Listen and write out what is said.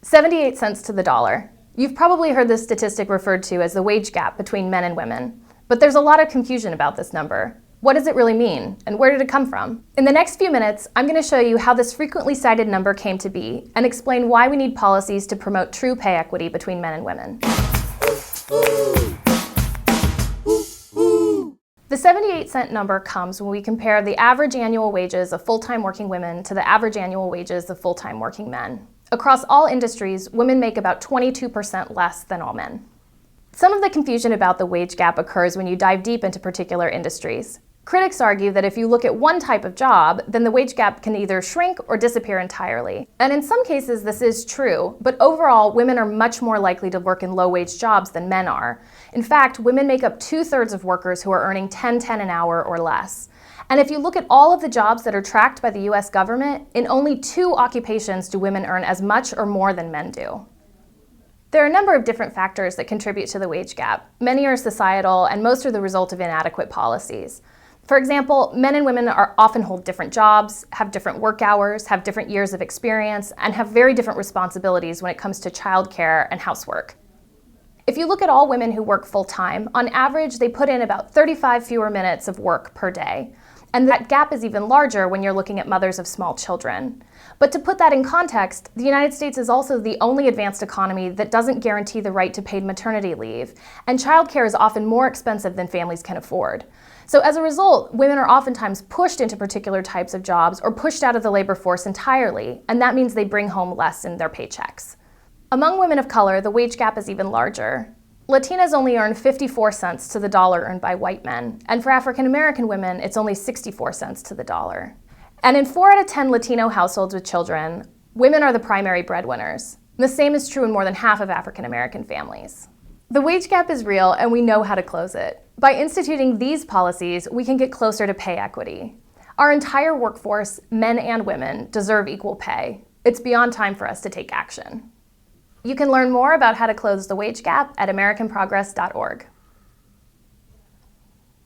78 cents to the dollar. You've probably heard this statistic referred to as the wage gap between men and women. But there's a lot of confusion about this number. What does it really mean, and where did it come from? In the next few minutes, I'm going to show you how this frequently cited number came to be and explain why we need policies to promote true pay equity between men and women. The 78-cent number comes when we compare the average annual wages of full-time working women to the average annual wages of full-time working men. Across all industries, women make about 22% less than all men. Some of the confusion about the wage gap occurs when you dive deep into particular industries. Critics argue that if you look at one type of job, then the wage gap can either shrink or disappear entirely. And in some cases this is true, but overall women are much more likely to work in low-wage jobs than men are. In fact, women make up 2/3 of workers who are earning $10.10 an hour or less. And if you look at all of the jobs that are tracked by the US government, in only 2 occupations do women earn as much or more than men do. There are a number of different factors that contribute to the wage gap. Many are societal, and most are the result of inadequate policies. For example, men and women often hold different jobs, have different work hours, have different years of experience, and have very different responsibilities when it comes to childcare and housework. If you look at all women who work full-time, on average they put in about 35 fewer minutes of work per day. And that gap is even larger when you're looking at mothers of small children. But to put that in context, the United States is also the only advanced economy that doesn't guarantee the right to paid maternity leave, and childcare is often more expensive than families can afford. So as a result, women are oftentimes pushed into particular types of jobs or pushed out of the labor force entirely, and that means they bring home less in their paychecks. Among women of color, the wage gap is even larger. Latinas only earn 54 cents to the dollar earned by white men, and for African American women, it's only 64 cents to the dollar. And in 4 out of 10 Latino households with children, women are the primary breadwinners. The same is true in more than half of African American families. The wage gap is real, and we know how to close it. By instituting these policies, we can get closer to pay equity. Our entire workforce, men and women, deserve equal pay. It's beyond time for us to take action. You can learn more about how to close the wage gap at americanprogress.org.